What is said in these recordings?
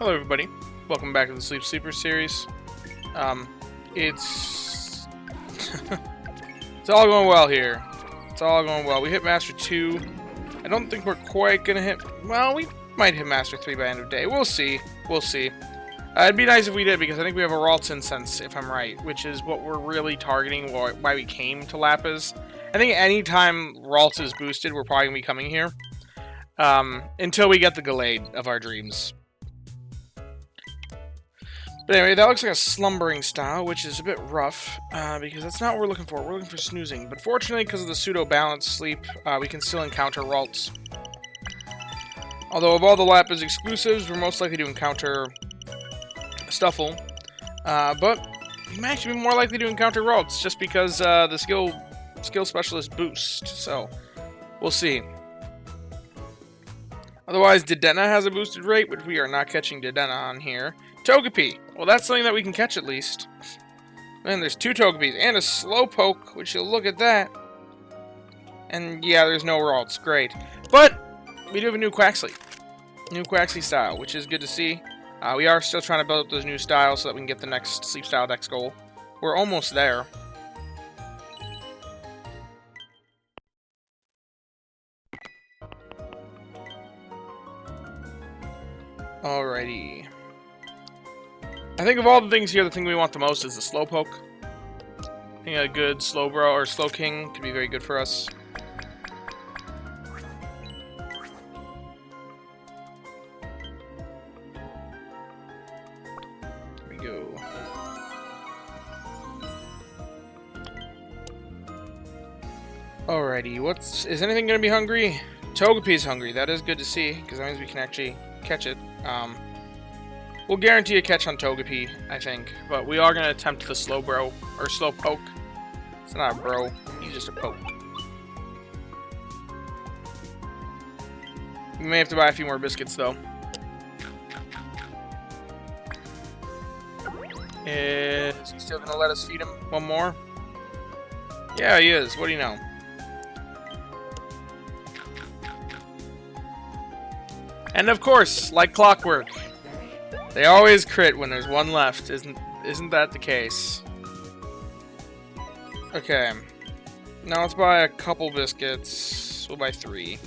Hello everybody, welcome back to the Sleep Sleeper series. It's... it's all going well here. It's all going well. We hit Master 2. I don't think we're quite gonna hit... Well, we might hit Master 3 by end of day. We'll see. We'll see. It'd be nice if we did, because I think we have a Ralts Incense, if I'm right, which is what we're really targeting, why we came to Lapis. I think anytime Ralts is boosted, we're probably gonna be coming here. Until we get the Gallade of our dreams. But anyway, that looks like a slumbering style, which is a bit rough, because that's not what we're looking for. We're looking for snoozing. But fortunately, because of the pseudo-balanced sleep, we can still encounter Ralts. Although of all the Lapis exclusives, we're most likely to encounter Stuffle. But we might actually be more likely to encounter Ralts, just because the skill specialist boost. So, we'll see. Otherwise, Dedenne has a boosted rate, which we are not catching Dedenne on here. Togepi. Well, that's something that we can catch at least. Man, there's 2 Togepis and a Slowpoke, which you'll look at that. And yeah, there's no Ralts. Great. But we do have a new Quaxly. New Quaxly style, which is good to see. We are still trying to build up those new styles so that we can get the next Sleep Style Dex goal. We're almost there. Alrighty. I think of all the things here, the thing we want the most is the Slowpoke. I think a good Slowbro or Slowking could be very good for us. There we go. Alrighty, is anything gonna be hungry? Togepi's hungry. That is good to see, because that means we can actually catch it. We'll guarantee a catch on Togepi, I think. But we are going to attempt the Slowbro, or Slowpoke. It's not a bro, he's just a poke. We may have to buy a few more biscuits, though. Is he still going to let us feed him one more? Yeah, he is. What do you know? And of course, like clockwork, they always crit when there's one left. Isn't that the case? Okay. Now let's buy a couple biscuits. We'll buy 3.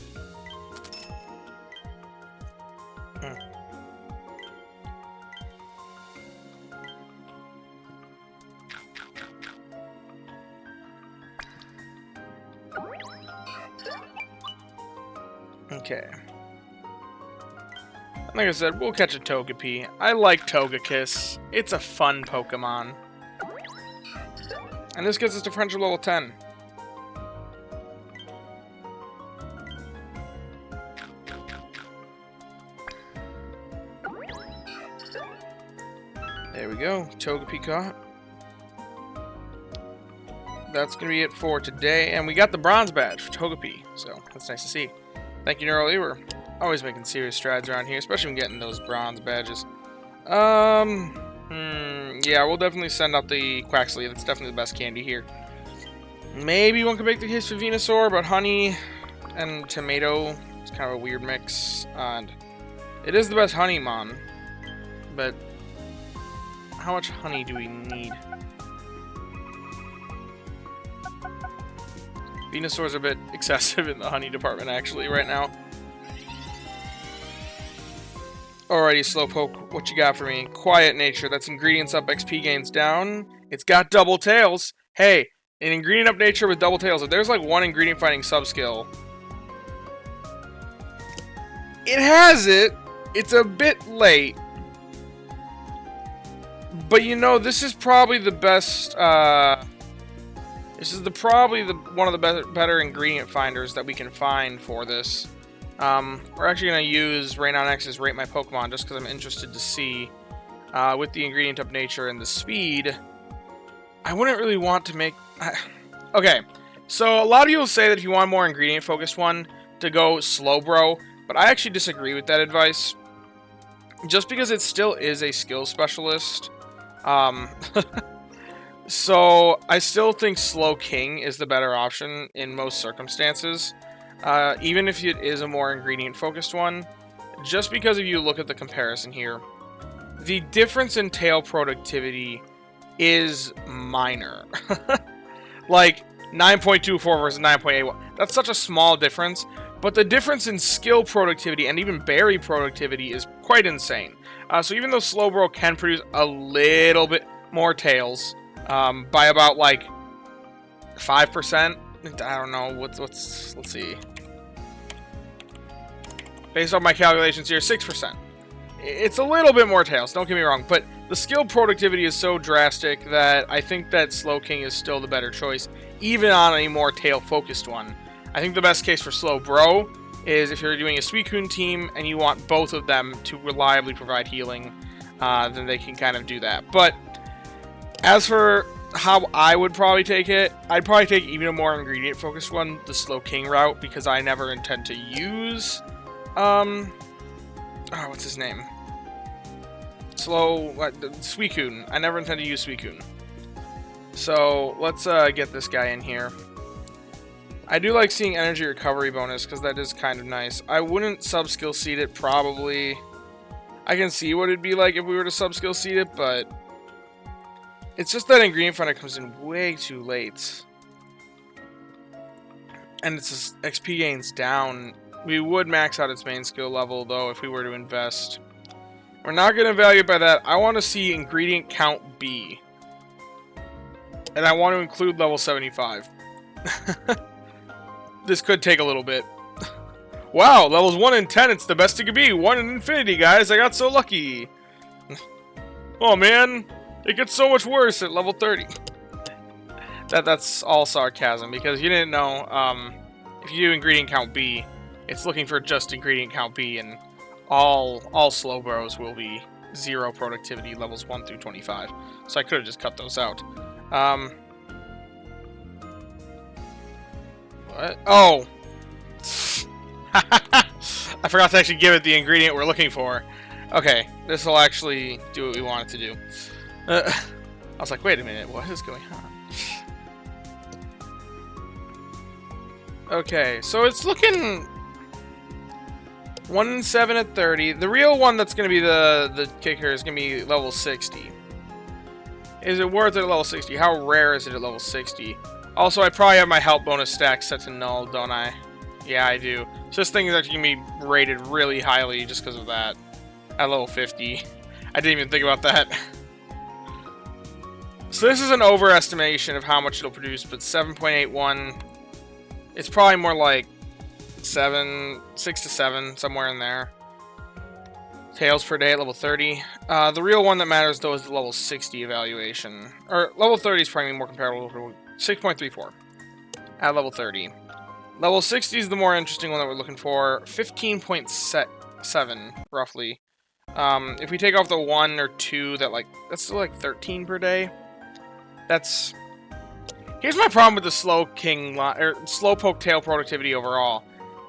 Okay. Like I said, we'll catch a Togepi. I like Togekiss. It's a fun Pokemon. And this gets us to Friendship level 10. There we go. Togepi caught. That's going to be it for today. And we got the Bronze Badge for Togepi. So, that's nice to see. Thank you, Neural Ewer. Always making serious strides around here, especially when getting those bronze badges. Yeah, we'll definitely send out the Quaxly. That's definitely the best candy here. Maybe one could make the case for Venusaur, but honey and tomato is kind of a weird mix. And it is the best Honeymon, but how much honey do we need? Venusaur's a bit excessive in the honey department, actually, right now. Alrighty, Slowpoke, what you got for me? Quiet Nature, that's ingredients up, XP gains down. It's got double tails. Hey, an ingredient up nature with double tails. If there's like one ingredient fighting sub-skill, it has it. It's a bit late. But you know, this is probably the best, this is probably one of the better ingredient finders that we can find for this. We're actually going to use Rain on X's Rate My Pokemon just because I'm interested to see, with the ingredient of nature and the speed, I wouldn't really want to make... Okay, so a lot of people say that if you want a more ingredient-focused one, to go Slowbro, but I actually disagree with that advice, just because it still is a skill specialist. So, I still think Slowking is the better option in most circumstances. Even if it is a more ingredient-focused one, just because if you look at the comparison here, the difference in tail productivity is minor. Like 9.24 versus 9.81. That's such a small difference, but the difference in skill productivity and even berry productivity is quite insane. So even though Slowbro can produce a little bit more tails, by about like 5%, I don't know, let's see. Based on my calculations here, 6%. It's a little bit more tails, don't get me wrong, but the skill productivity is so drastic that I think that Slowking is still the better choice, even on a more tail-focused one. I think the best case for Slowbro is if you're doing a Suicune team and you want both of them to reliably provide healing, then they can kind of do that. But as for how I would probably take it, I'd probably take even a more ingredient-focused one, the Slowking route, because I never intend to use, what's his name? Suicune. I never intend to use Suicune. So, let's get this guy in here. I do like seeing energy recovery bonus, because that is kind of nice. I wouldn't sub-skill seed it, probably. I can see what it'd be like if we were to sub-skill seed it, but it's just that ingredient finder comes in way too late. And its XP gains down. We would max out its main skill level, though, if we were to invest. We're not going to evaluate by that. I want to see ingredient count B. And I want to include level 75. This could take a little bit. Wow, levels 1 and 10, it's the best it could be. 1 in infinity, guys. I got so lucky. Oh, man. It gets so much worse at level 30. That's all sarcasm, because you didn't know, if you do ingredient count B, it's looking for just ingredient count B, and all Slowbros will be 0 productivity levels 1 through 25. So I could have just cut those out. What? Oh! I forgot to actually give it the ingredient we're looking for. Okay, this will actually do what we want it to do. I was like, wait a minute, what is going on? Okay, so it's looking 1 in 7 at 30. The real one that's going to be the kicker is going to be level 60. Is it worth it at level 60? How rare is it at level 60? Also, I probably have my help bonus stack set to null, don't I? Yeah, I do. So this thing is actually going to be rated really highly just because of that. At level 50. I didn't even think about that. So this is an overestimation of how much it'll produce, but 7.81... It's probably more like 6 to 7, somewhere in there. Tails per day at level 30. The real one that matters, though, is the level 60 evaluation. Or, level 30 is probably more comparable to 6.34 at level 30. Level 60 is the more interesting one that we're looking for. 15.7, roughly. If we take off the 1 or 2, that's still like 13 per day. That's... Here's my problem with the Slowpoke tail productivity overall.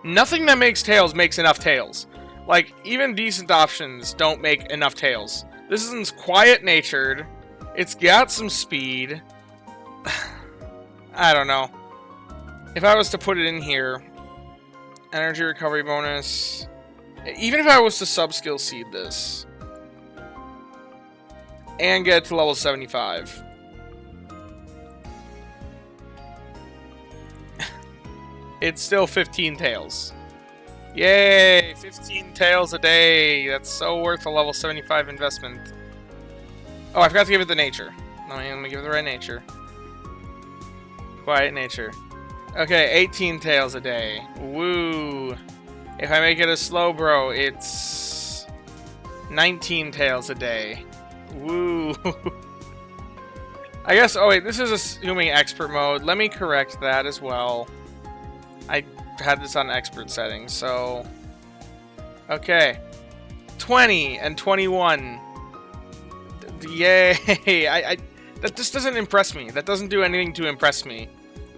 Nothing that makes tails makes enough tails. Like, even decent options don't make enough tails. This is quiet-natured. It's got some speed. I don't know. If I was to put it in here, energy recovery bonus... Even if I was to sub-skill seed this, and get to level 75... It's still 15 tails. Yay! 15 tails a day. That's so worth a level 75 investment. Oh, I forgot to give it the nature. Let me give it the right nature. Quiet nature. Okay, 18 tails a day. Woo! If I make it a Slowbro, it's 19 tails a day. Woo! I guess, oh wait, this is assuming expert mode. Let me correct that as well. I had this on expert settings, so... Okay. 20 and 21. Yay! That just doesn't impress me. That doesn't do anything to impress me.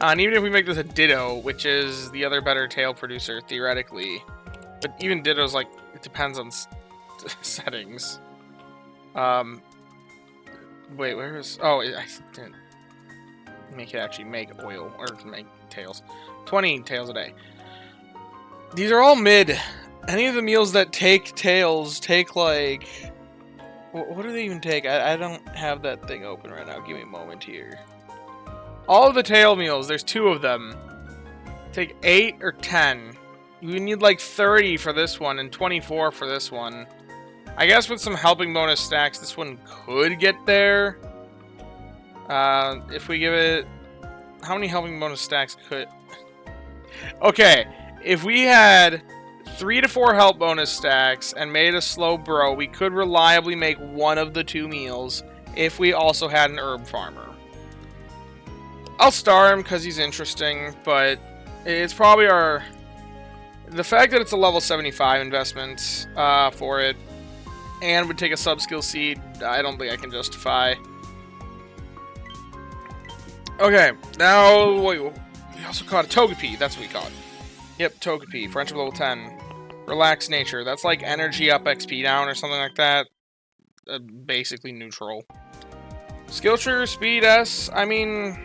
And even if we make this a Ditto, which is the other better tail producer, theoretically. But even Ditto's like, it depends on settings. Wait, where is... Oh, I didn't make it actually make oil, or make tails. 20 tails a day. These are all mid. Any of the meals that take tails take like What do they even take? I don't have that thing open right now. Give me a moment here. All of the tail meals, there's 2 of them. Take 8 or 10. You need like 30 for this one and 24 for this one. I guess with some helping bonus stacks, this one could get there. If we give it... How many helping bonus stacks could... Okay, if we had 3 to 4 help bonus stacks and made a slow bro, we could reliably make one of the 2 meals if we also had an herb farmer. I'll star him because he's interesting, but it's probably our... The fact that it's a level 75 investment for it and would take a sub-skill seed, I don't think I can justify. Okay, now we also caught a Togepi. That's what we caught. Yep, Togepi. Friendship level 10. Relaxed nature. That's like energy up, XP down, or something like that. Basically neutral. Skill trigger, speed S. I mean,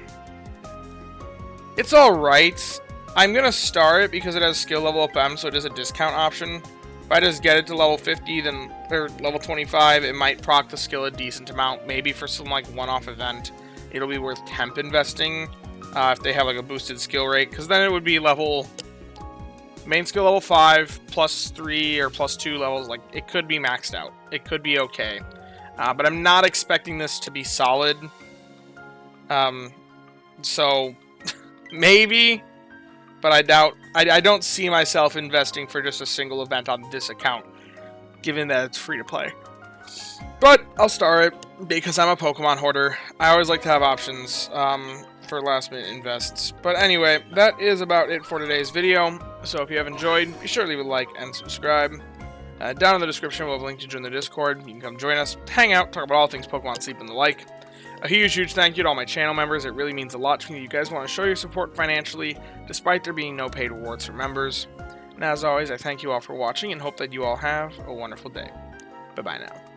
it's alright. I'm gonna star it because it has skill level up M, so it is a discount option. If I just get it to level 50, then or level 25, it might proc the skill a decent amount. Maybe for some like one-off event, it'll be worth temp investing if they have like a boosted skill rate, because then it would be level main skill level 5 plus 3 or plus 2 levels. Like it could be maxed out. It could be okay, but I'm not expecting this to be solid. So maybe. But I doubt, I don't see myself investing for just a single event on this account, given that it's free to play. But I'll star it because I'm a Pokemon hoarder. I always like to have options for last minute invests. But anyway, that is about it for today's video. So if you have enjoyed, be sure to leave a like and subscribe. Down in the description, we'll have a link to join the Discord. You can come join us, hang out, talk about all things Pokemon, sleep, and the like. A huge thank you to all my channel members. It really means a lot to me. You guys want to show your support financially, despite there being no paid rewards for members. And as always, I thank you all for watching and hope that you all have a wonderful day. Bye-bye now.